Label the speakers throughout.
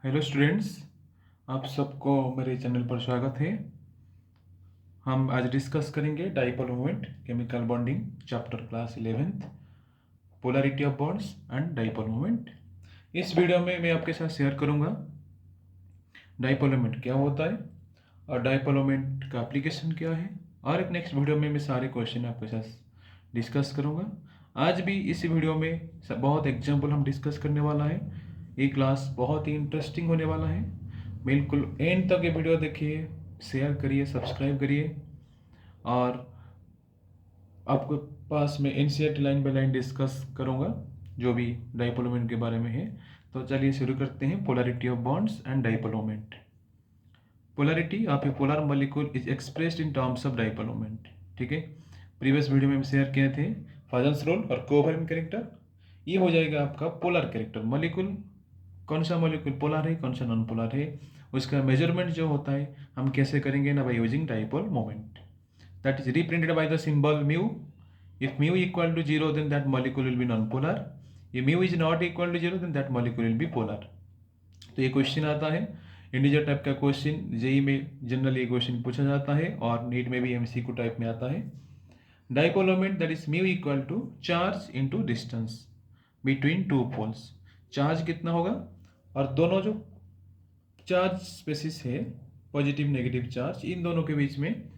Speaker 1: Hello students, आप सबको मेरे चैनल पर स्वागत है। हम आज डिस्कस करेंगे dipole moment, chemical bonding, chapter class 11th, polarity of bonds and dipole moment. इस वीडियो में मैं आपके साथ शेयर करूंगा डाइपोल मोमेंट क्या होता है और डाइपोल मोमेंट का एप्लीकेशन क्या है, और एक नेक्स्ट वीडियो में मैं सारे क्वेश्चन आपके साथ डिस्कस करूंगा। आज भी इस वीडियो में बहुत एग्जाम्पल हम डिस्कस करने वाला है। ये क्लास बहुत ही इंटरेस्टिंग होने वाला है। बिल्कुल एंड तक ये वीडियो देखिए, शेयर करिए, सब्सक्राइब करिए, और आपके पास में NCERT line by line discuss करूंगा जो भी डाइपोल मोमेंट के बारे में है। तो चलिए शुरू करते हैं। Polarity of bonds and dipole moment. Polarity of A polar molecule is expressed in terms of dipole moment. ठीक है, प्रीवियस वीडियो में हम शेयर किए थे फाजन्स रोल और कोवैलेंट कैरेक्टर। ये हो जाएगा आपका पोलर कैरेक्टर। मॉलिक्यूल कौन सा मॉलिक्यूल पोलर है, कौन सा नॉन पोलर है, उसका मेजरमेंट जो होता है हम कैसे करेंगे ना, by using dipole moment. That is represented by the symbol mu. If mu equal to 0 then that molecule will be non polar. ये mu is not equal to 0 then that molecule will be polar. तो ये question आता है, integer type का question JEE में generally question पूछा जाता है और नीट में भी एमसीक्यू टाइप में आता है। Dipole moment that is mu equal to charge into distance between two poles. Charge कितना होगा, और दोनों जो चार्ज स्पेसिस है, पॉजिटिव नेगेटिव चार्ज, इन दोनों के बीच में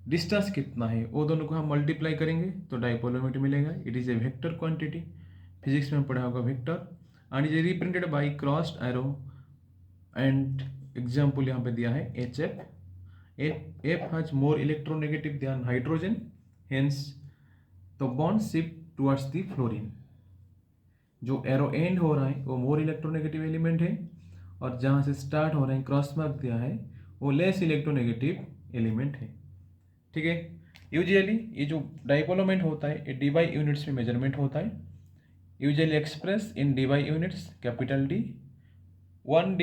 Speaker 1: डिस्टेंस कितना है, वो दोनों को हम मल्टीप्लाई करेंगे तो डाइपोल मोमेंट मिलेगा। It is a vector quantity, physics में पढ़ा होगा vector, and is represented by crossed arrow. And example यहाँ पे दिया है H F has more electronegative than hydrogen, hence तो bond shift towards the fluorine. जो एरो एंड हो रहा है वो मोर इलेक्ट्रोनेगेटिव एलिमेंट है, और जहाँ से स्टार्ट हो रहे हैं क्रॉस मार्क दिया है वो लेस इलेक्ट्रोनेगेटिव एलिमेंट है। ठीक है, यूजुअली ये जो डाइपोल मोमेंट होता है ये डी बाई यूनिट्स में मेजरमेंट होता है। Usually express in Debye units, capital D. 1D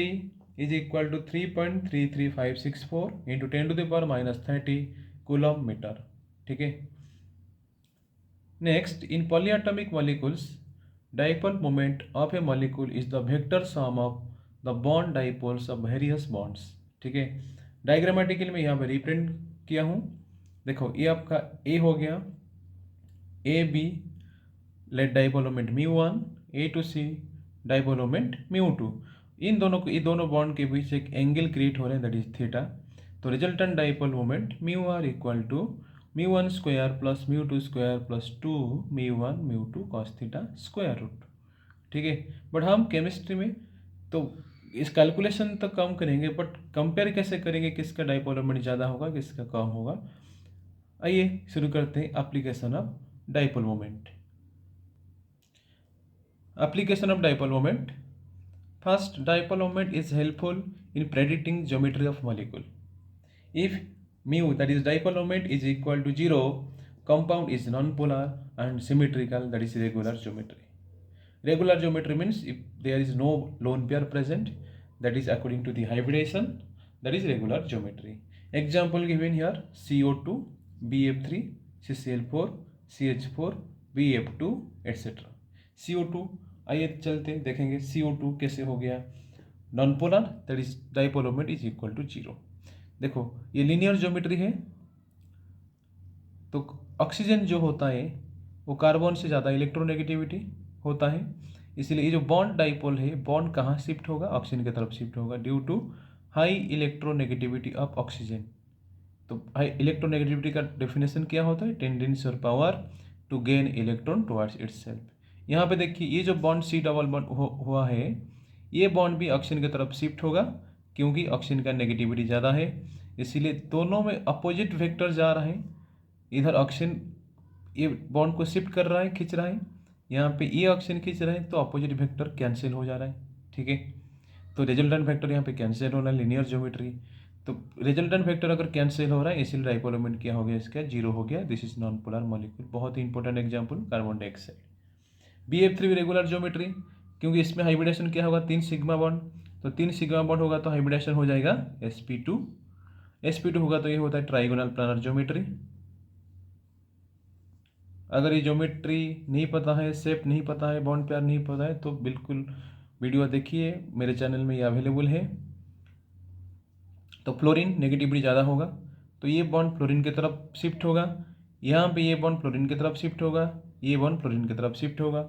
Speaker 1: is equal to 3.33564 इंटू 10⁻30 कूलम मीटर। ठीक है, next, in polyatomic molecules dipole moment of a molecule is the vector sum of the bond dipoles of various bonds। ठीक है, diagrammatical में यहाँ पे represent किया हूँ। देखो ये आपका ए हो गया, A B let dipole moment μ1, A to C dipole moment μ2। इन दोनों को, ये दोनों बॉन्ड के बीच एक एंगल क्रिएट हो रहे हैं, दैट इज थीटा। तो resultant dipole moment μr equal to μ1 square plus μ2 square plus 2 μ1 μ2 cos theta square root. ठीक है, बट हम केमिस्ट्री में तो इस कैलकुलेशन तो कम करेंगे, बट कंपेयर कैसे करेंगे, किसका डाइपोल मोमेंट ज़्यादा होगा, किसका कम होगा। आइए शुरू करते हैं application of dipole moment. Application of dipole moment. First, dipole moment is helpful in predicting geometry of molecule. If mu, that is dipole moment, is equal to 0, compound is non-polar and symmetrical, that is regular geometry. Regular geometry means if there is no lone pair present, that is according to the hybridization, that is regular geometry. Example given here, CO2, BF3, CCl4, CH4, BF2 etc. CO2, आइए चलते देखेंगे CO2 कैसे हो गया non polar, that is dipole moment is equal to 0। देखो ये linear geometry है, तो ऑक्सीजन जो होता है वो कार्बन से ज़्यादा इलेक्ट्रोनेगेटिविटी होता है, इसलिए ये जो बॉन्ड डाइपोल है, बॉन्ड कहाँ शिफ्ट होगा, ऑक्सीजन की तरफ शिफ्ट होगा due to high electronegativity of oxygen. तो हाई इलेक्ट्रोनेगेटिविटी का डेफिनेशन क्या होता है, टेंडेंसी और power to gain electron towards itself. यहाँ पे देखिए ये जो बॉन्ड सी डबल बॉन्ड हुआ है, ये बॉन्ड भी ऑक्सीजन की तरफ शिफ्ट होगा क्योंकि ऑक्सीजन का नेगेटिविटी ज़्यादा है, इसीलिए दोनों में अपोजिट वेक्टर जा रहे हैं। इधर ऑक्सीजन ये बॉन्ड को शिफ्ट कर रहा है, खींच रहा है, यहाँ पे ये ऑक्सीजन खींच रहे हैं, तो अपोजिट वेक्टर कैंसिल हो जा रहा है। ठीक है, तो रिजल्टेंट वेक्टर यहाँ पे कैंसिल हो रहा है, लीनियर ज्योमेट्री। तो रिजल्टेंट वेक्टर अगर कैंसिल हो रहा है, इसीलिए डाइपोल मोमेंट क्या हो गया, इसका 0 हो गया। This is non polar molecule. बहुत ही important example carbon dioxide. BF3 भी रेगुलर ज्योमेट्री, क्योंकि इसमें हाइब्रिडेशन क्या होगा, 3 सिग्मा बॉन्ड, तो 3 सिग्मा बॉन्ड होगा तो हाइब्रिडेशन हो जाएगा sp2। sp2 होगा तो ये होता है ट्राइगोनल प्लानर ज्योमेट्री। अगर ये ज्योमेट्री नहीं पता है, शेप नहीं पता है, बॉन्ड पेयर नहीं पता है, तो बिल्कुल वीडियो देखिए, मेरे चैनल में ये अवेलेबल है। तो फ्लोरीन नेगेटिविटी ज़्यादा होगा तो ये बॉन्ड फ्लोरीन की तरफ शिफ्ट होगा, यहाँ पे ये बॉन्ड फ्लोरीन की तरफ शिफ्ट होगा, ये बॉन्ड फ्लोरीन की तरफ शिफ्ट होगा।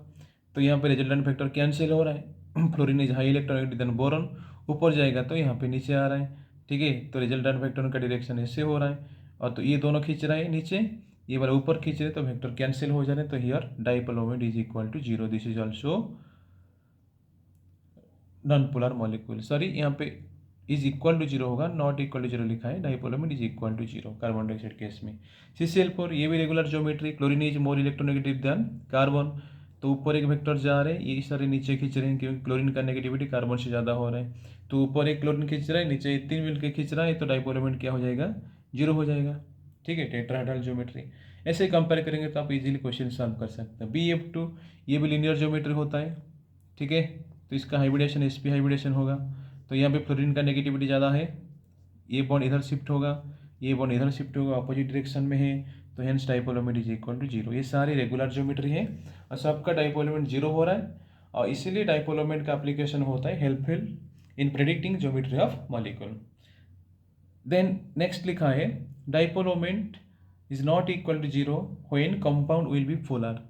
Speaker 1: तो यहाँ पे रिजल्टेंट फैक्टर कैंसिल हो रहा है। Fluorine is high electronegative than boron, ऊपर जाएगा तो यहाँ पे नीचे आ रहा है। ठीक है, तो रिजल्टेंट फैक्टर का डायरेक्शन ऐसे हो रहा है, और तो ये दोनों खींच रहा है नीचे, ये वाला ऊपर खींच रहे तो वेक्टर कैंसिल हो जा रहे हैं। तो here dipole moment is equal to 0। This is also non polar molecule, sorry यहाँ पे इज इक्वल टू 0 होगा, नॉट इक्वल टू 0 लिखा है। Dipole moment is equal to 0 carbon dioxide case में। CCl4 ये भी regular geometry, chlorine is more electronegative than carbon, तो ऊपर एक वेक्टर जा रहे हैं, ये सारे नीचे खींच रहे हैं क्योंकि क्लोरीन का नेगेटिविटी कार्बन से ज़्यादा हो रहा है। तो ऊपर एक क्लोरीन खींच रहा है, नीचे 3 मिलकर खींच रहा है, तो डाइपोल मोमेंट क्या हो जाएगा, 0 हो जाएगा। ठीक है, टेट्राहेड्रल ज्योमेट्री ऐसे कंपेयर करेंगे तो आप इजीली क्वेश्चन सॉल्व कर सकते हैं। BF2 ये भी लीनियर ज्योमेट्री होता है। ठीक है, तो इसका हाइब्रिडेशन sp हाइब्रिडेशन होगा, तो यहाँ पे फ्लोरीन का नेगेटिविटी ज़्यादा है, ये बॉन्ड इधर शिफ्ट होगा, ये बॉन्ड इधर शिफ्ट होगा, अपोजिट डायरेक्शन में है, तो hence dipole moment is equal to 0। ये सारी रेगुलर ज्योमेट्री है और सबका डाइपोल मोमेंट 0 हो रहा है, और इसीलिए डाइपोल मोमेंट का एप्लीकेशन होता है helpful in predicting geometry of molecule. Then next लिखा है dipole moment is not equal to 0 when compound will be polar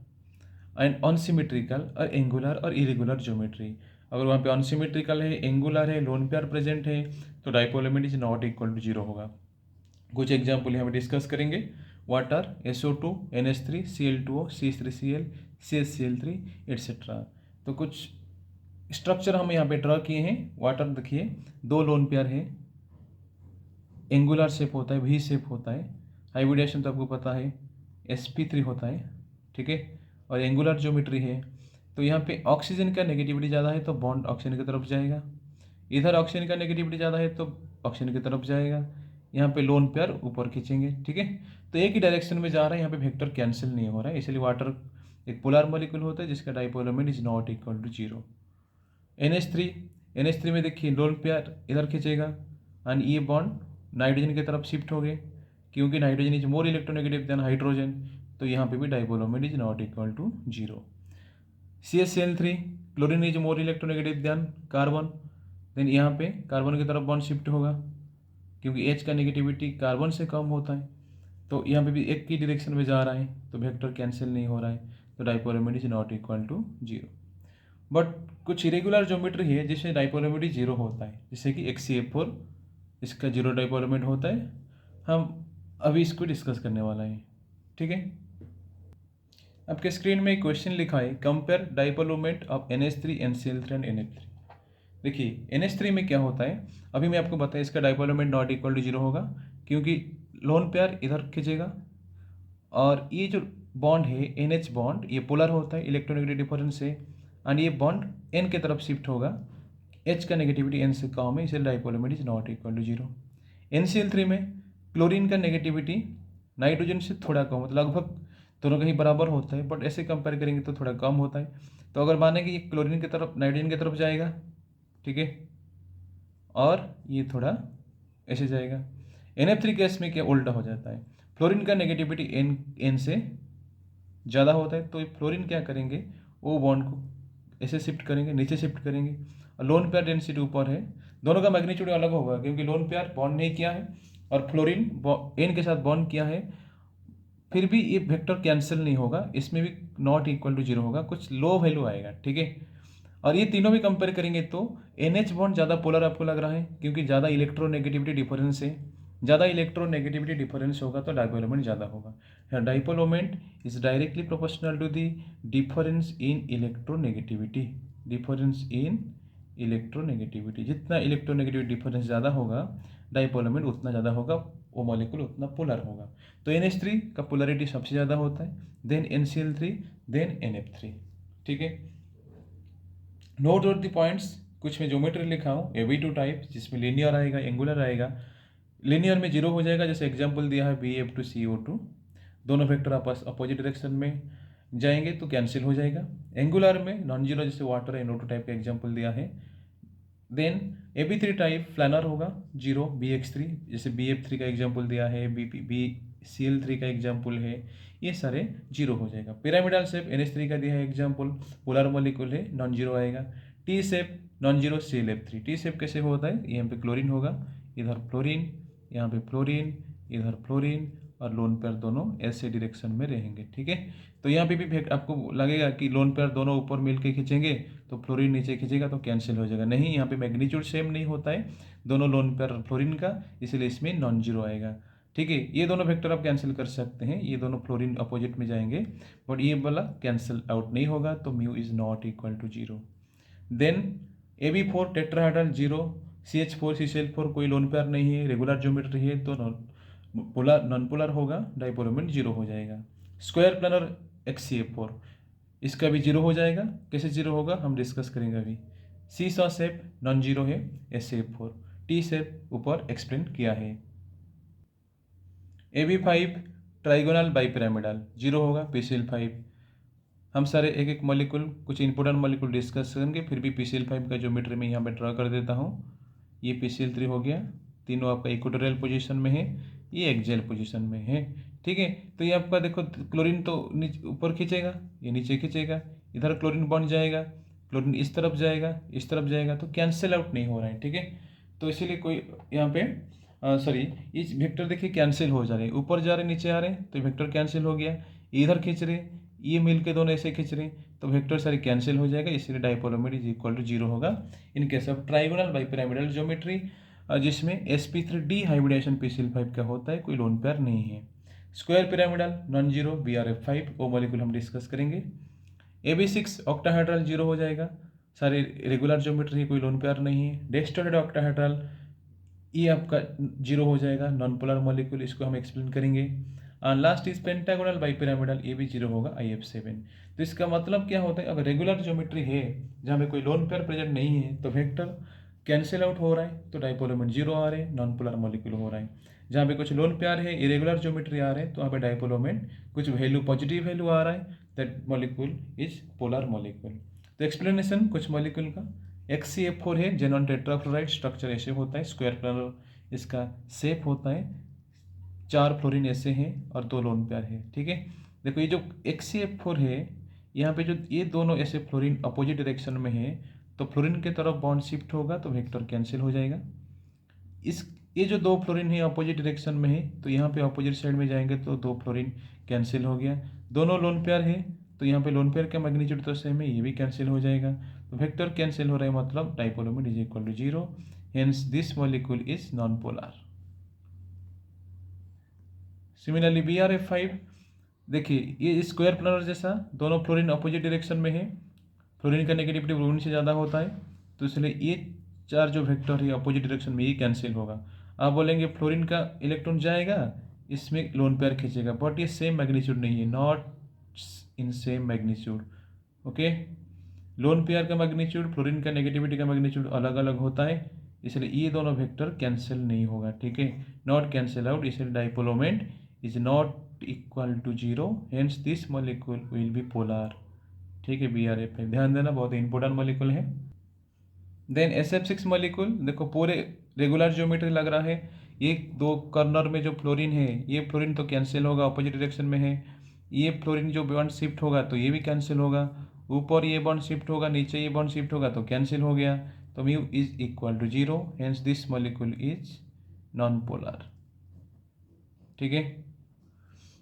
Speaker 1: and unsymmetrical और एंगुलर और इरेगुलर ज्योमेट्री। अगर वहाँ पे अनसिमेट्रिकल है, एंगुलर है, लोन पेयर प्रेजेंट है, तो dipole moment is not equal to 0 होगा। कुछ एग्जाम्पल यहाँ पे डिस्कस करेंगे। Water SO2 NH3 Cl2O C3Cl CaCl3 etcetera. तो कुछ स्ट्रक्चर हम यहाँ पे ड्रॉ किए हैं। वाटर देखिए, 2 लोन पेयर है, एंगुलर शेप होता है, V शेप होता है, हाइब्रिडेशन तो आपको पता है sp3 होता है। ठीक है, और एंगुलर ज्योमेट्री है, तो यहाँ पे ऑक्सीजन का नेगेटिविटी ज़्यादा है तो बॉन्ड ऑक्सीजन की तरफ जाएगा, इधर ऑक्सीजन का नेगेटिविटी ज़्यादा है तो ऑक्सीजन की तरफ जाएगा, यहाँ पे लोन पेयर ऊपर खींचेंगे। ठीक है, तो एक ही डायरेक्शन में जा रहा है, यहाँ पे वेक्टर कैंसिल नहीं हो रहा है, इसलिए वाटर एक पोलर मॉलिक्यूल होता है जिसका dipole moment is not equal to 0। NH3 में देखिए लोन पेयर इधर खींचेगा एंड ये बॉन्ड नाइट्रोजन की तरफ शिफ्ट हो गए, क्योंकि nitrogen is more electronegative than hydrogen, तो यहाँ पे भी dipole moment is not equal to 0। CaCl3 chlorine is more electronegative than carbon, then यहाँ पे कार्बन की तरफ बॉन्ड शिफ्ट होगा, क्योंकि H का नेगेटिविटी कार्बन से कम होता है, तो यहाँ पे भी एक की डायरेक्शन में जा रहा है, तो वेक्टर कैंसिल नहीं हो रहा है, तो dipole moment is not equal to 0। But कुछ इरेगुलर ज्योमेट्री है जिसमें डाइपोल मोमेंट 0 होता है, जैसे कि XCl4, इसका 0 डाइपोल मोमेंट होता है। हम अभी इसको डिस्कस करने वाला है। ठीक है, आपके स्क्रीन में एक क्वेश्चन लिखा है, compare dipole moment of NH3 NCl3 and NH3। देखिए NH3 में क्या होता है, अभी मैं आपको बताया, इसका dipole moment not equal to 0 होगा, क्योंकि लोन पेयर इधर खींचेगा, और ये जो बॉन्ड है NH बॉन्ड ये पोलर होता है, इलेक्ट्रोनेगेटिव डिफरेंस से, एंड ये बॉन्ड N की तरफ शिफ्ट होगा, H का नेगेटिविटी N से कम है, इसलिए dipole moment is not equal to 0। NCl3 में क्लोरीन का नेगेटिविटी नाइट्रोजन से थोड़ा कम होता है, लगभग दोनों का ही बराबर होता है, बट ऐसे कंपेयर करेंगे तो थोड़ा कम होता है। तो अगर माने कि ये क्लोरीन की तरफ नाइट्रोजन की तरफ जाएगा, ठीक है, और ये थोड़ा ऐसे जाएगा। NF3 केस में क्या उल्टा हो जाता है, फ्लोरीन का नेगेटिविटी N से ज़्यादा होता है, तो फ्लोरीन क्या करेंगे, वो बॉन्ड को ऐसे शिफ्ट करेंगे, नीचे शिफ्ट करेंगे, और लोन पेयर डेंसिटी ऊपर है, दोनों का मैग्नीट्यूड अलग होगा, क्योंकि लोन पेयर बॉन्ड नहीं किया है और फ्लोरीन N के साथ बॉन्ड किया है, फिर भी ये वेक्टर कैंसिल नहीं होगा, इसमें भी नॉट इक्वल टू 0 होगा, कुछ लो वैल्यू आएगा। ठीक है, और ये तीनों भी कंपेयर करेंगे तो NH बॉन्ड ज़्यादा पोलर आपको लग रहा है, क्योंकि ज़्यादा इलेक्ट्रोनेगेटिविटी डिफरेंस है, ज़्यादा इलेक्ट्रोनेगेटिविटी डिफरेंस होगा तो डाइपोल मोमेंट ज़्यादा होगा। Dipole moment is directly proportional to the difference in electronegativity, difference in electronegativity, जितना इलेक्ट्रोनेगेटिविटी डिफरेंस ज़्यादा होगा डाइपोल मोमेंट उतना ज़्यादा होगा, वो मॉलिक्यूल उतना पोलर होगा। तो NH3 का पोलरिटी सबसे ज़्यादा होता है, देन NCl3, देन NF3। ठीक है, नोट आउट द पॉइंट्स, कुछ में ज्योमेट्री लिखा हूँ AB2 टाइप, जिसमें लीनियर आएगा, एंगुलर आएगा। लीनियर में 0 हो जाएगा, जैसे एग्जांपल दिया है BF2CO2, दोनों वेक्टर आपस अपोजिट डायरेक्शन में जाएंगे तो कैंसिल हो जाएगा। एंगुलर में नॉन जीरो, जैसे वाटर NO2 टाइप का एग्जांपल दिया है। देन AB3 टाइप प्लानर होगा, 0 BX3, जैसे BF3 का एग्जाम्पल दिया है, BCl3 का एग्जाम्पल है, ये सारे 0 हो जाएगा। पिरामिडल शेप NH3 का दिया है एग्जाम्पल, पोलर मॉलिक्यूल है, नॉन जीरो आएगा। T shape non zero ClF3। T shape कैसे होता है, यहाँ पे क्लोरीन होगा, इधर फ्लोरीन, यहाँ पे फ्लोरीन, इधर फ्लोरीन और लोन पेयर दोनों ऐसे डायरेक्शन में रहेंगे। ठीक है, तो यहाँ पे भी आपको लगेगा कि लोन पेयर दोनों ऊपर मिल के खींचेंगे तो फ्लोरीन नीचे खींचेगा तो कैंसिल हो जाएगा। नहीं, यहाँ पे मैग्नीट्यूड सेम नहीं होता है दोनों लोन पेयर फ्लोरीन का, इसलिए इसमें नॉन जीरो आएगा। ठीक है, ये दोनों वेक्टर आप कैंसिल कर सकते हैं, ये दोनों फ्लोरीन अपोजिट में जाएंगे, बट ये वाला कैंसिल आउट नहीं होगा, तो mu is not equal to zero. Then AB4 tetrahedral zero, CH4 CCl4 कोई लोन पेयर नहीं है, रेगुलर ज्योमेट्री है, तो नॉन पोलर होगा, डाइपोल मोमेंट जीरो हो जाएगा। स्क्वायर प्लानर XCF4, इसका भी जीरो हो जाएगा। कैसे जीरो होगा हम डिस्कस करेंगे अभी। सीसॉ शेप नॉन जीरो है SCF4, टी शेप ऊपर एक्सप्लेन किया है। AB5 ट्राइगोनल बाइपिरामिडल जीरो होगा, PCl5। हम सारे एक एक मॉलिक्यूल, कुछ इंपॉर्टेंट मॉलिक्यूल डिस्कस करेंगे, फिर भी PCl5 का ज्योमेट्री में यहाँ पे ड्रा कर देता हूँ। ये PCl3 हो गया, तीनों आपका इक्वेटोरियल पोजीशन में है, ये एक्सियल पोजीशन में है। ठीक है, तो ये आपका देखो क्लोरीन तो ऊपर खींचेगा, ये नीचे खींचेगा, इधर क्लोरीन बन जाएगा, क्लोरीन इस तरफ जाएगा, इस तरफ जाएगा, तो कैंसिल आउट नहीं हो रहा है। ठीक है, तो इसीलिए कोई यहाँ पे सॉरी ये वेक्टर देखिए कैंसिल हो जा रहे हैं, ऊपर जा रहे नीचे आ रहे हैं, तो वेक्टर कैंसिल हो गया। इधर खींच रहे, ये मिल के दोनों ऐसे खींच रहे, तो वेक्टर सारे कैंसिल हो जाएगा, इसलिए dipole moment is equal to zero होगा in case of trigonal bipyramidal geometry, जिसमें sp3d हाइब्रिडेशन PCl5 का होता है, कोई लोन पेयर नहीं है। Square pyramidal non zero BRF5, वो मॉलिक्यूल हम डिस्कस करेंगे। AB6 ऑक्टाहेड्रल जीरो हो जाएगा, सारे रेगुलर ज्योमेट्री, कोई लोन पेयर नहीं है। डेस्टोइड ऑक्टाहेड्रल ये आपका जीरो हो जाएगा, नॉन पोलर मॉलिक्यूल, इसको हम एक्सप्लेन करेंगे। लास्ट इज पेंटागोनल बाइपिरामिडल, ये भी जीरो होगा, IF7। तो इसका मतलब क्या होता है, अगर रेगुलर ज्योमेट्री है जहाँ पे कोई लोन पेयर प्रेजेंट नहीं है तो वेक्टर कैंसिल आउट हो रहा है, तो डाइपोल मोमेंट जीरो आ रहे हैं, नॉन पोलर मॉलिक्यूल हो रहा है। जहाँ पे कुछ लोन पेयर है, इरेगुलर ज्योमेट्री आ रहे हैं, तो वहाँ पे डाइपोल मोमेंट कुछ वैल्यू पॉजिटिव वैल्यू आ रहा है, that molecule is polar molecule. तो एक्सप्लेनेशन कुछ मॉलिक्यूल का, XCF4 है, जेनॉन टेट्राफ्लोराइड, स्ट्रक्चर ऐसे होता है, स्क्वायर प्लानर इसका शेप होता है, 4 फ्लोरीन ऐसे हैं और 2 लोन पेयर है। ठीक है, देखो ये जो XCF4 है, यहाँ पे जो ये दोनों ऐसे फ्लोरीन अपोजिट डायरेक्शन में है, तो फ्लोरीन के तरफ बॉन्ड शिफ्ट होगा तो वेक्टर कैंसिल हो जाएगा। ये जो 2 फ्लोरीन है अपोजिट डायरेक्शन में है, तो यहाँ पे अपोजिट साइड में जाएंगे तो 2 फ्लोरीन कैंसिल हो गया। दोनों लोन पेयर है, तो यहाँ पे लोन पेयर का मैग्नीट्यूड तो सेम है, ये भी कैंसिल हो जाएगा, तो वेक्टर कैंसिल हो रहा है, मतलब dipole moment is equal to zero, hence this molecule is non polar. Similarly BRF5, देखिए ये स्क्वायर प्लानर जैसा, दोनों फ्लोरीन अपोजिट डायरेक्शन में है, फ्लोरीन का नेगेटिविटी फ्लोरीन से ज़्यादा होता है, तो इसलिए ये 4 जो वेक्टर है अपोजिट डायरेक्शन में, ये कैंसिल होगा। आप बोलेंगे फ्लोरीन का इलेक्ट्रॉन जाएगा, इसमें लोन पेयर खींचेगा, बट ये सेम मैग्नीट्यूड नहीं है, not in same magnitude. Okay, lone pair का मैग्नीट्यूड, फ्लोरीन का नेगेटिविटी का मैग्नीट्यूड अलग अलग होता है, इसलिए ये दोनों वेक्टर कैंसिल नहीं होगा। ठीक है, नॉट कैंसिल आउट, इसलिए dipole moment is not equal to zero, hence this molecule will be polar. ठीक है, BRF5 ध्यान देना, बहुत इंपॉर्टेंट मॉलिक्यूल है। देन SF6 मॉलिक्यूल, देखो पूरे रेगुलर ज्योमेट्री लग रहा है, ये 2 कॉर्नर में जो फ्लोरीन है, ये फ्लोरीन तो कैंसिल होगा, अपोजिट डायरेक्शन में है। ये फ्लोरीन जो बॉन्ड शिफ्ट होगा तो ये भी कैंसिल होगा, ऊपर ये बॉन्ड शिफ्ट होगा, नीचे ये बॉन्ड शिफ्ट होगा, तो कैंसिल हो गया, तो mu is equal to zero, hence this molecule is non polar. ठीक है,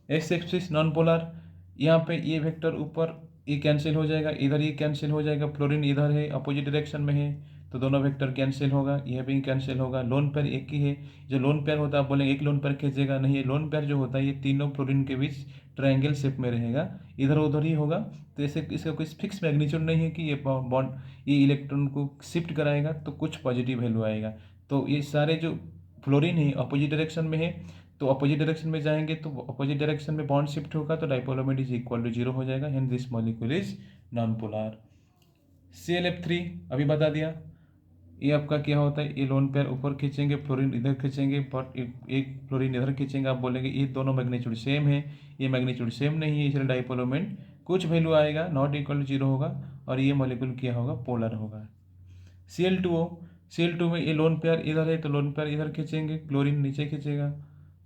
Speaker 1: SF6 नॉन पोलर, यहाँ पे ये वेक्टर ऊपर ये कैंसिल हो जाएगा, इधर ये कैंसिल हो जाएगा, फ्लोरीन इधर है अपोजिट डायरेक्शन में है, तो दोनों वेक्टर कैंसिल होगा, यह भी कैंसिल होगा। लोन पेयर एक ही है, जो लोन पेयर होता है आप बोलेंगे एक लोन पेयर खींचेगा, नहीं, ये लोन पेयर जो होता है ये तीनों फ्लोरीन के बीच ट्रायंगल शेप में रहेगा, इधर उधर ही होगा, तो ऐसे इसका कोई फिक्स मैग्नीट्यूड नहीं है कि ये बॉन्ड ये इलेक्ट्रॉन को शिफ्ट कराएगा तो कुछ पॉजिटिव वैल्यू आएगा। तो ये सारे जो फ्लोरीन है अपोजिट डायरेक्शन में है, तो अपोजिट डायरेक्शन में जाएंगे तो अपोजिट डायरेक्शन में बॉन्ड शिफ्ट होगा, तो dipole moment is equal to zero हो जाएगा, hence this molecule is non polar. ClF3 अभी बता दिया, ये आपका क्या होता है, ये लोन पेयर ऊपर खींचेंगे, फ्लोरीन इधर खींचेंगे, बट एक फ्लोरीन इधर खींचेंगे, आप बोलेंगे ये दोनों मैग्नीट्यूड सेम है, ये मैग्नीट्यूड सेम नहीं है, इसलिए डाइपोल मोमेंट कुछ वैल्यू आएगा, नॉट इक्वल टू जीरो होगा, और ये मॉलिक्यूल क्या होगा, पोलर होगा। Cl2 में ये लोन पेयर इधर है, तो लोन पेयर इधर खींचेंगे, क्लोरीन नीचे खींचेगा,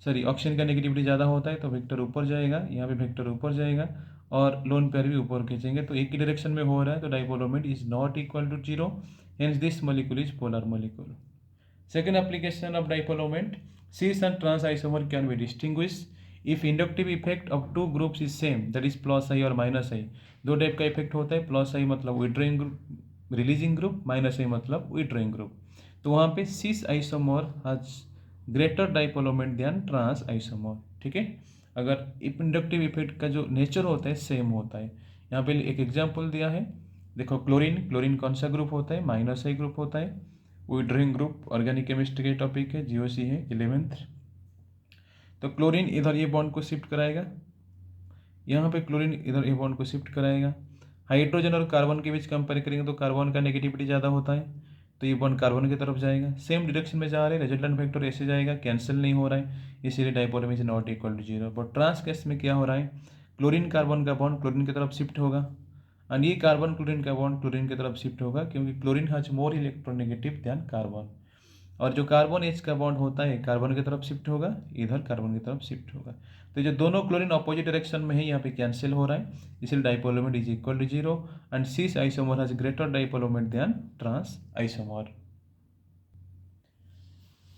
Speaker 1: सॉरी ऑक्सीजन का नेगेटिविटी ज़्यादा होता है, तो वेक्टर ऊपर जाएगा, यहाँ पे वेक्टर ऊपर जाएगा, और लोन पेयर भी ऊपर खींचेंगे तो एक ही डायरेक्शन में हो रहा है, तो dipole moment is not equal to zero, hence this molecule is polar molecule. Second application of dipole moment, cis and trans isomer can be distinguished if inductive effect of two groups is same, that is plus I और minus I. दो type का effect होता है, plus I मतलब withdrawing group releasing group, minus I मतलब withdrawing group. तो वहाँ पे cis isomer has greater dipole moment than trans isomer. ठीक है, अगर इंडक्टिव इफेक्ट का जो नेचर होता है सेम होता है. यहाँ पे एक एग्जाम्पल दिया है, देखो क्लोरीन, क्लोरीन कौन सा ग्रुप होता है, माइनस आई ग्रुप होता है. विड्रॉइंग ग्रुप ऑर्गेनिक केमिस्ट्री के टॉपिक है, जीओसी है 11th. तो क्लोरीन इधर ये बॉन्ड को शिफ्ट कराएगा, यहाँ पे क्लोरीन इधर ये बॉन्ड को शिफ्ट कराएगा. हाइड्रोजन और कार्बन के बीच कंपेयर करेंगे तो कार्बन का नेगेटिविटी ज़्यादा होता है, तो ये बॉन्ड कार्बन की तरफ जाएगा. सेम डायरेक्शन में जा रहे हैं, रिजल्टेंट फैक्टर ऐसे जाएगा, कैंसिल नहीं हो रहा है, इसीलिए dipole is not equal to zero. But trans case में क्या हो रहा है, क्लोरीन कार्बन का बॉन्ड क्लोरीन की तरफ शिफ्ट होगा, एंड ये कार्बन क्लोरीन का बॉन्ड क्लोरीन की तरफ शिफ्ट होगा, क्योंकि chlorine has more electronegative than carbon. और जो कार्बन एच का बॉन्ड होता है कार्बन की तरफ शिफ्ट होगा, इधर कार्बन की तरफ शिफ्ट होगा. तो जो दोनों क्लोरीन अपोजिट डायरेक्शन में है, यहाँ पे कैंसिल हो रहा है, इसलिए dipole moment is equal to zero, and cis isomer has greater dipole moment than trans isomer.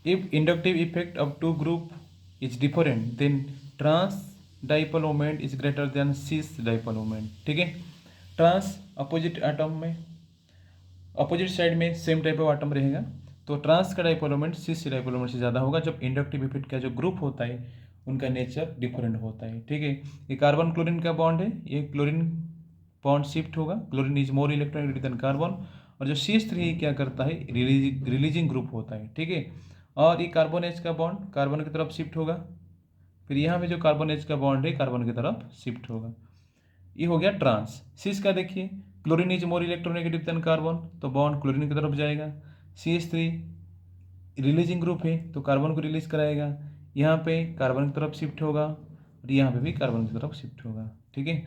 Speaker 1: If inductive effect of two group is different, then trans dipole moment is greater than cis dipole moment. ठीक है, trans opposite atom में, opposite side में same type of atom रहेगा, तो trans का dipole moment सिस dipole moment से ज़्यादा होगा जब इंडक्टिव इफेक्ट का जो ग्रुप होता है उनका नेचर डिफरेंट होता है. ठीक है, ये कार्बन क्लोरीन का बॉन्ड है, ये क्लोरीन बॉन्ड शिफ्ट होगा, chlorine is more electronegative than carbon. और जो CH3 क्या करता है, रिलीजिंग ग्रुप होता है. ठीक है, और ये कार्बन एच का बॉन्ड कार्बन की तरफ शिफ्ट होगा, फिर यहाँ पे जो कार्बन एच का बॉन्ड है कार्बन की तरफ शिफ्ट होगा. ये हो गया ट्रांस. सिस का देखिए, chlorine is more electronegative than carbon, तो बॉन्ड क्लोरीन की तरफ जाएगा. CH3 रिलीजिंग ग्रुप है तो कार्बन को रिलीज कराएगा, यहाँ पे कार्बन की तरफ शिफ्ट होगा और यहाँ पे भी कार्बन की तरफ शिफ्ट होगा. ठीक है,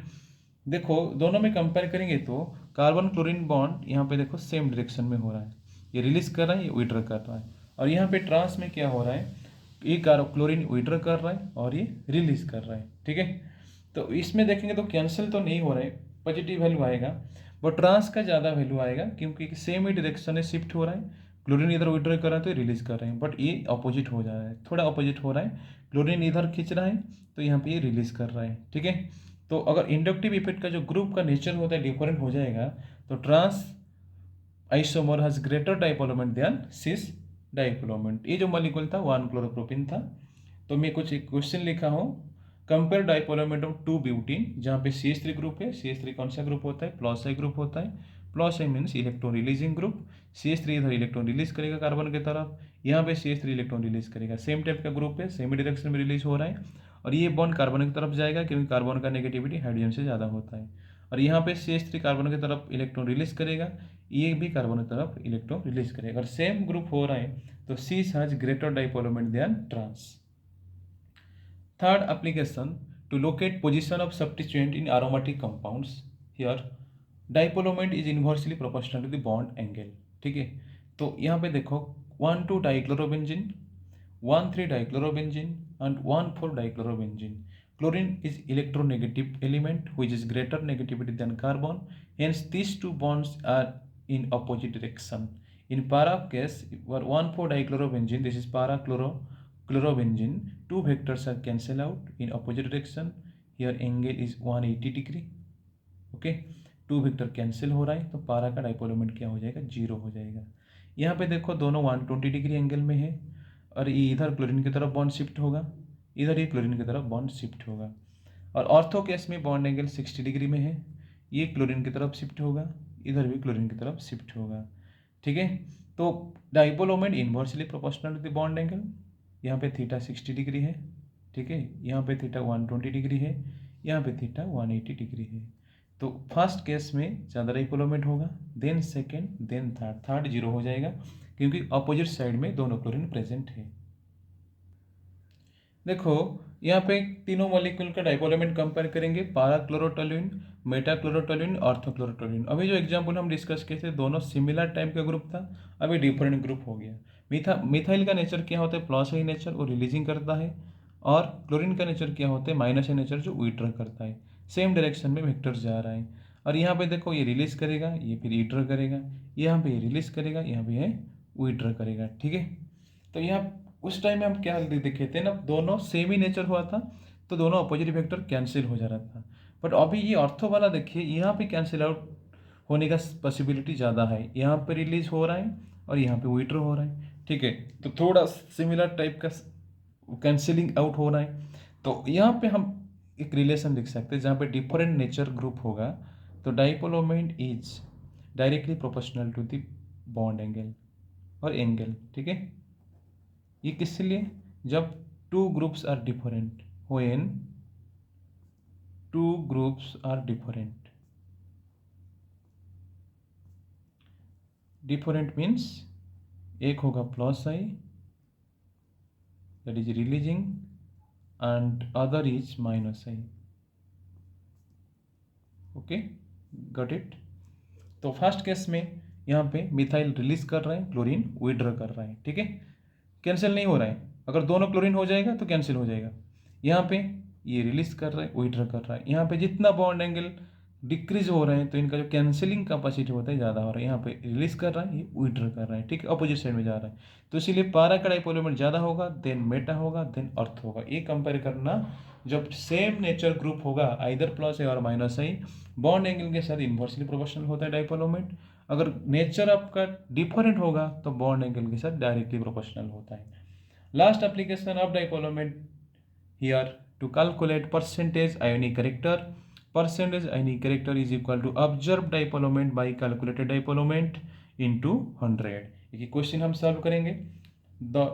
Speaker 1: देखो दोनों में कंपेयर करेंगे तो कार्बन क्लोरीन बॉन्ड यहाँ पे देखो सेम डायरेक्शन में हो रहा है, ये रिलीज कर रहा है, ये विड्रॉ कर रहा है. और यहाँ पे ट्रांस में क्या हो रहा है, ये क्लोरीन विड्रॉ कर रहा है और ये रिलीज कर रहा है. ठीक है, तो इसमें देखेंगे तो कैंसिल तो नहीं हो रहा है, पॉजिटिव वैल्यू आएगा, बट ट्रांस का ज़्यादा वैल्यू आएगा क्योंकि सेम ही डायरेक्शन में शिफ्ट हो रहा है. क्लोरीन इधर विड्रॉ कर रहा है तो रिलीज कर रहे हैं, बट ये अपोजिट हो जा रहा है, थोड़ा अपोजिट हो रहा है. क्लोरीन इधर खींच रहा है तो यहाँ पे ये रिलीज कर रहा है. ठीक है, तो अगर इंडक्टिव इफेक्ट का जो ग्रुप का नेचर होता है डिफरेंट हो जाएगा, तो trans isomer has greater dipole moment than cis dipole moment. ये जो मॉलिक्यूल था 1 क्लोरोप्रोपिन था, तो मैं कुछ एक क्वेश्चन लिखा हूँ, compare dipole moment of 2 butene, जहाँ पे CH3 ग्रुप है, CH3 कौन सा ग्रुप होता है, प्लस आई ग्रुप होता है. Plus I means electron releasing group, CH3 इधर इलेक्ट्रॉन रिलीज करेगा कार्बन की तरफ, यहाँ पे CH3 इलेक्ट्रॉन रिलीज करेगा. सेम टाइप का ग्रुप है, सेम डायरेक्शन में रिलीज हो रहा है, और ये बॉन्ड कार्बन की तरफ जाएगा क्योंकि कार्बन का नेगेटिविटी हाइड्रोजन से ज़्यादा होता है. और यहाँ पे CH3 कार्बन की तरफ इलेक्ट्रॉन रिलीज करेगा, ये भी कार्बन की तरफ इलेक्ट्रॉन रिलीज करेगा. अगर सेम ग्रुप हो रहा है तो cis has greater dipole moment than trans. Third application, to locate position of substituent in aromatic compounds. Here dipole moment is inversely proportional to the bond angle. ठीक है, तो यहाँ पे देखो 1,2 dichlorobenzene, 1,3 dichlorobenzene and 1,4 dichlorobenzene. Chlorine is electronegative element which is greater negativity than carbon. Hence these two bonds are in opposite direction. In para case, where 1,4 dichlorobenzene, this is para chlorobenzene, two vectors are cancel out in opposite direction. Here angle is 180 degree. Okay, two vector cancel हो रहा है तो पारा का dipole moment क्या हो जाएगा, zero हो जाएगा. यहाँ पे देखो दोनों 120 डिग्री एंगल में है, और ये इधर क्लोरीन की तरफ बॉन्ड शिफ्ट होगा, इधर ये क्लोरीन की तरफ बॉन्ड शिफ्ट होगा. और ऑर्थो केस में बॉन्ड एंगल 60 डिग्री में है, ये क्लोरीन की तरफ शिफ्ट होगा, इधर भी क्लोरीन की तरफ शिफ्ट होगा. ठीक है, तो dipole moment inversely proportional to the bond angle. यहाँ पे थीटा 60 डिग्री है, ठीक है, यहाँ पे थीटा 120 डिग्री है, यहाँ पे थीटा 180 डिग्री है. तो फर्स्ट केस में ज़्यादा डाइपोल मोमेंट होगा, then second, then third. Third zero हो जाएगा क्योंकि अपोजिट साइड में दोनों क्लोरीन प्रेजेंट है. देखो यहाँ पे तीनों मॉलिक्यूल का डाइपोल मोमेंट कंपेयर करेंगे, पारा क्लोरोटोल्यूइन, मेटा क्लोरोटोल्यूइन, ऑर्थोक्लोरोटोल्यूइन. अभी जो एग्जाम्पल हम डिस्कस किए थे दोनों सिमिलर टाइप का ग्रुप था, अभी डिफरेंट ग्रुप हो गया. मिथाइल का नेचर क्या होता है, प्लस आई नेचर, वो रिलीजिंग करता है, और क्लोरीन का नेचर क्या होता है, माइनस आई नेचर, जो विड्रॉ करता है. सेम डायरेक्शन में वेक्टर जा रहा है। और यहाँ पे देखो ये रिलीज करेगा, ये फिर विड्रॉ करेगा, यहाँ पे ये रिलीज करेगा, यहाँ पे ये विड्रॉ करेगा। ठीक है, तो यहाँ उस टाइम में हम क्या देखे थे ना, दोनों सेम ही नेचर हुआ था, तो दोनों अपोजिट वेक्टर कैंसिल हो जा रहा था। बट अभी ये ऑर्थो वाला देखिए, यहाँ पे कैंसिल आउट होने का पॉसिबिलिटी ज़्यादा है। यहाँ पे रिलीज हो रहा है और यहाँ पे विड्रॉ हो रहा है। ठीक है, तो थोड़ा सिमिलर टाइप का कैंसिलिंग आउट हो रहा है। तो यहाँ पे हम एक रिलेशन लिख सकते हैं, जहाँ पे डिफरेंट नेचर ग्रुप होगा तो dipole moment is directly proportional to the bond angle और एंगल। ठीक है, ये किसके लिए, जब two groups are different, when two groups are different. Different means एक होगा plus I, that is releasing, and other is minus I. Okay, got it. तो फर्स्ट केस में यहाँ पे मिथाइल रिलीज कर रहा है, क्लोरीन विड्रॉ कर रहा है। ठीक है, कैंसिल नहीं हो रहा है, अगर दोनों क्लोरीन हो जाएगा तो कैंसिल हो जाएगा। यहाँ पे ये रिलीज कर रहा है, विड्रॉ कर रहा है, यहाँ पे जितना बॉन्ड एंगल डिक्रीज हो रहे हैं तो इनका जो कैंसिलिंग कैपेसिटी होता है ज़्यादा हो रहा है। यहाँ पे रिलीज कर रहा है, ये विड्रॉ कर रहा है। ठीक है, अपोजिट साइड में जा रहा है, तो इसीलिए पारा का डाइपोल मोमेंट ज़्यादा होगा, देन मेटा होगा, देन अर्थ होगा। ये कंपेयर करना, जब सेम नेचर ग्रुप होगा आइदर प्लस है और माइनस है, बॉन्ड एंगल के साथ इन्वर्सली प्रोपोर्शनल होता है डाइपोल मोमेंट। अगर नेचर आपका डिफरेंट होगा तो बॉन्ड एंगल के साथ डायरेक्टली प्रोपोर्शनल होता है। Last application of dipole moment here to calculate percentage ionic character. Percentage ionic character is equal to observed dipole moment by calculated dipole moment into 100. ये question हम solve करेंगे। The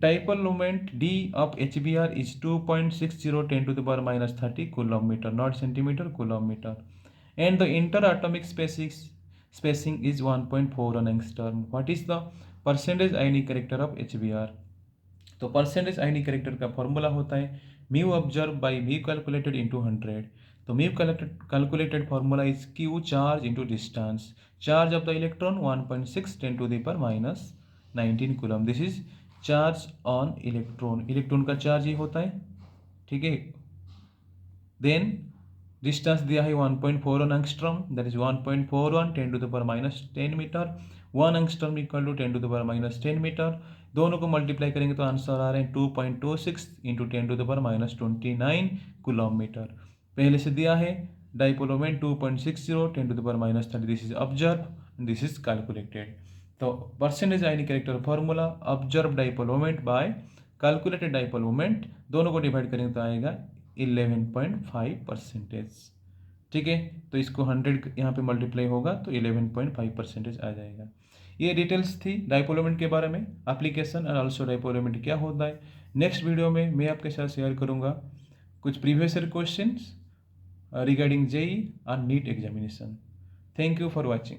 Speaker 1: dipole moment D of HBr is 2.60 10 to the power minus 30 coulomb meter, not centimeter, coulomb meter, and the interatomic spacing is 1.41 angstrom. What is the percentage ionic character of HBr? तो percentage ionic character का formula होता है mu observe by mu calculated into 100। तो mu calculated formula is Q charge into distance, charge of the electron 1.6 10 to the power minus 19 coulomb. This is charge on electron, electron का charge ये होता है। ठीक है, then distance दिया है 1.41 angstrom, that is 1.41 10 to the power minus 10 metre. 1 angstrom equal to 10 to the power minus 10 metre. दोनों को मल्टीप्लाई करेंगे तो आंसर आ रहे हैं 2.26 into 10 to the power minus 29 coulomb metre. पहले से दिया है dipole moment 2.60 10 to the power minus 30, this is observe, this is calculated. तो percentage ionic character formula observe dipole moment by calculated dipole moment, दोनों को divide करेंगे तो आएगा 11.5%। ठीक है, तो इसको 100 यहाँ पे मल्टीप्लाई होगा तो 11.5% आ जाएगा। ये डिटेल्स थी डाइपोल मोमेंट के बारे में, एप्लीकेशन और ऑल्सो डाइपोल मोमेंट क्या होता है। नेक्स्ट वीडियो में मैं आपके साथ शेयर करूँगा कुछ previous year questions regarding JEE और NEET examination. Thank you for watching.